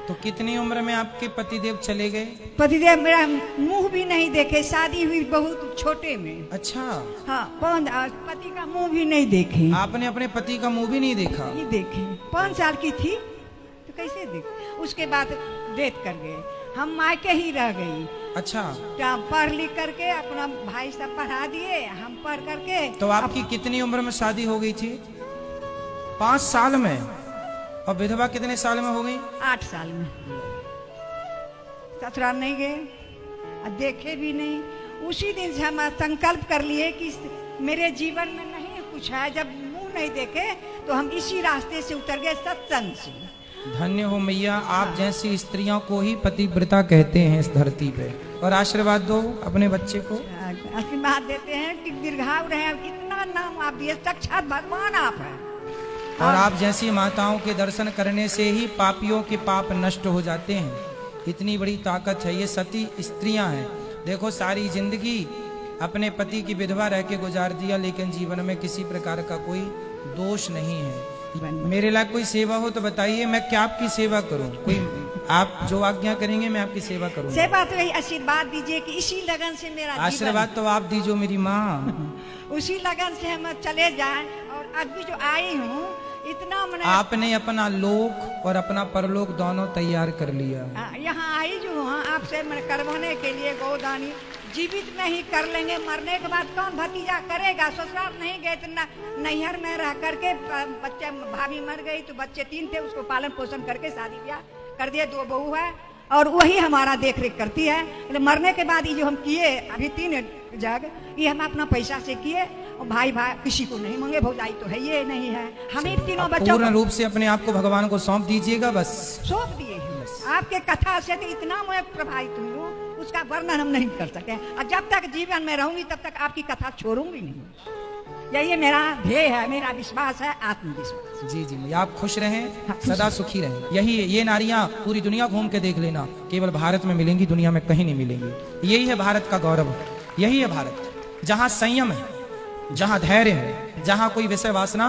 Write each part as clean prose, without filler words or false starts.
तो कितनी उम्र में आपके पतिदेव चले गए? पतिदेव मेरा मुंह भी नहीं देखे, शादी हुई बहुत छोटे में। अच्छा, हाँ, पति का मुंह भी नहीं देखे। आपने अपने पति का मुंह भी नहीं देखा? नहीं देखे। 5 साल की थी तो कैसे देख। उसके बाद डेथ कर गए, हम मायके ही रह गई। अच्छा, पढ़ लिख करके अपना भाई सब पढ़ा दिए, हम पढ़ करके। तो आपकी कितनी उम्र में शादी हो गई थी? 5 साल में। और विधवा कितने साल में हो गई? 8 साल में। ससुराल नहीं गए और देखे भी नहीं। उसी दिन से हम संकल्प कर लिए कि मेरे जीवन में नहीं कुछ है। जब मुंह नहीं देखे तो हम इसी रास्ते से उतर गए, सत्संग से। धन्य हो मैया, आप जैसी स्त्रियों को ही पतिव्रता कहते हैं इस धरती पे। और आशीर्वाद दो अपने बच्चे को। आशीर्वाद देते हैं कि दीर्घायु रहे। इतना नाम आप दिए, साक्षात भगवान आप हैं। और आप जैसी माताओं के दर्शन करने से ही पापियों के पाप नष्ट हो जाते हैं। इतनी बड़ी ताकत है। ये सती स्त्रियां हैं। देखो, सारी जिंदगी अपने पति की विधवा रह के गुजार दिया, लेकिन जीवन में किसी प्रकार का कोई दोष नहीं है। मेरे लायक कोई सेवा हो तो बताइए, मैं क्या आपकी सेवा करूं? कोई आप जो आज्ञा करेंगे मैं आपकी सेवा करूंगा। सेवा तो यही, आशीर्वाद दीजिए कि इसी लगन से मेरा आशीर्वाद तो आप दीजिए मेरी माँ। उसी लगन से हम चले जाएं। और अभी जो आई हूँ इतना मैंने, आपने अपना लोक और अपना परलोक दोनों तैयार कर लिया। यहाँ आई जो हूँ आपसे मैं करवाने के लिए गोदानी। जीवित में ही कर लेंगे, मरने के बाद कौन भतीजा करेगा? ससुराल नहीं गए तो नैहर में रह करके बच्चे, भाभी मर गई तो बच्चे 3 थे, उसको पालन पोषण करके शादी ब्याह कर दिया। 2 बहू है और वही हमारा देख रेख करती है। तो मरने के बाद ये जो हम किए अभी 3 जग, ये हम अपना पैसा से किए। और भाई किसी को नहीं मांगे, भौजाई तो है ये नहीं है। हम ही तीनों बच्चों पूर्ण रूप से अपने आप को भगवान को सौंप दीजिएगा। बस सौंप दिए हैं। आपके कथा से तो इतना मैं प्रभावित हुई हूँ, उसका वर्णन हम नहीं कर सके। और जब तक जीवन में रहूंगी तब तक आपकी कथा छोड़ूंगी नहीं। यही मेरा ध्येय है, मेरा विश्वास है, आत्मविश्वास। जी जी, आप खुश रहें, सदा सुखी रहें। यही ये नारियां पूरी दुनिया घूम के देख लेना, केवल भारत में मिलेंगी, दुनिया में कहीं नहीं मिलेंगी। यही है भारत का गौरव। यही है भारत, जहाँ संयम है, जहाँ धैर्य है, जहाँ कोई विषय वासना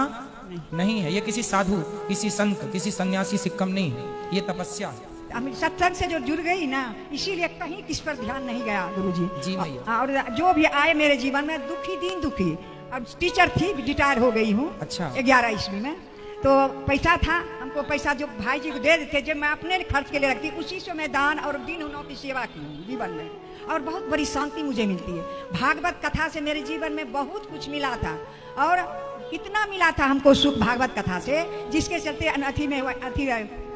नहीं है। ये किसी साधु, किसी संत, किसी सन्यासी से कम नहीं है। ये तपस्या है। सत्संग से जो जुड़ गई ना, इसीलिए कहीं किस पर ध्यान नहीं गया गुरुजी। जी भैया। और जो भी आए मेरे जीवन में दुखी, दिन दुखी। अब टीचर थी, रिटायर हो गई हूँ। अच्छा। 11 ईस्वी में। तो पैसा था, हमको पैसा जो भाई जी को दे देते, जब मैं अपने खर्च के लिए रखती, उसी से मैं दान और दिन उनों की सेवा की हूँ जीवन में। और बहुत बड़ी शांति मुझे मिलती है। भागवत कथा से मेरे जीवन में बहुत कुछ मिला था। और इतना मिला था हमको सुख भागवत कथा से, जिसके चलते अथी में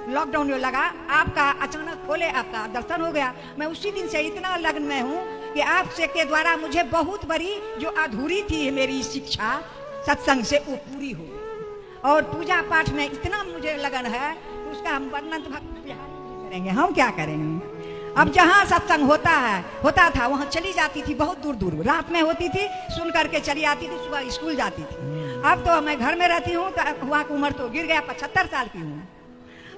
लॉकडाउन जो लगा, आपका अचानक खोले, आपका दर्शन हो गया। मैं उसी दिन से इतना लग्न में हूँ कि आपसे के द्वारा मुझे बहुत बड़ी जो अधूरी थी मेरी शिक्षा सत्संग से, वो पूरी हो गई। और पूजा पाठ में इतना मुझे लगन है, उसका हम वर्णन तो भक्त करेंगे, हम क्या करेंगे। अब जहाँ सत्संग होता था वहाँ चली जाती थी, बहुत दूर दूर रात में होती थी, सुन करके चली आती थी, सुबह स्कूल जाती थी। अब तो मैं घर में रहती हूँ, तो हुआ की उम्र तो गिर गया, 75 साल की हूँ।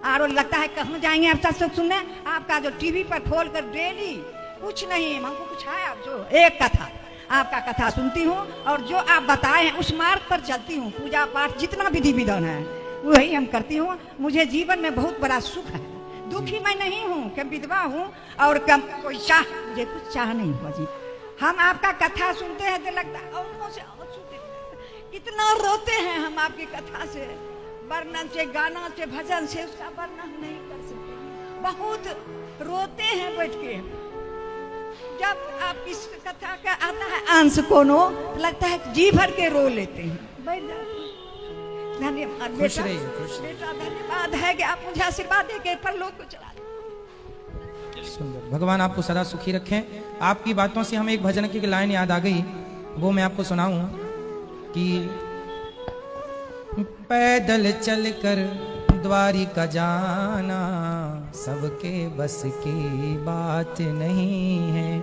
और लगता है कहाँ जाएंगे आप सत्संग सुनने। आपका जो टीवी पर खोल कर डेली कुछ नहीं, हमको कुछ है, आप जो एक कथा, आपका कथा सुनती हूँ और जो आप बताए हैं उस मार्ग पर चलती हूँ। पूजा पाठ जितना विधि विधान है वही हम करती हूँ। मुझे जीवन में बहुत बड़ा सुख है। दुखी मैं नहीं हूँ कि विधवा हूँ और कम कोई चाह, मुझे कुछ चाह नहीं हुआ जी। हम आपका कथा सुनते हैं तो लगता है और से और सुनते, कितना रोते हैं हम आपकी कथा से, वर्णन से, गाना से, भजन से उसका वर्णन नहीं कर सकते। बहुत रोते हैं बैठ के। जब आप इस कथा का आता है अंश कोनो, तो लगता है जी भर के रो लेते हैं। धन्यवाद बेटा, धन्यवाद है कि आप मुझे आशीर्वाद देके परलोक को चला दें। सुंदर, भगवान आपको सदा सुखी रखें। आपकी बातों से हमें एक भजन की लाइन याद आ गई, वो मैं आपको सुनाऊं कि पैदल चलकर द्वारिका जाना सबके बस की बात नहीं है।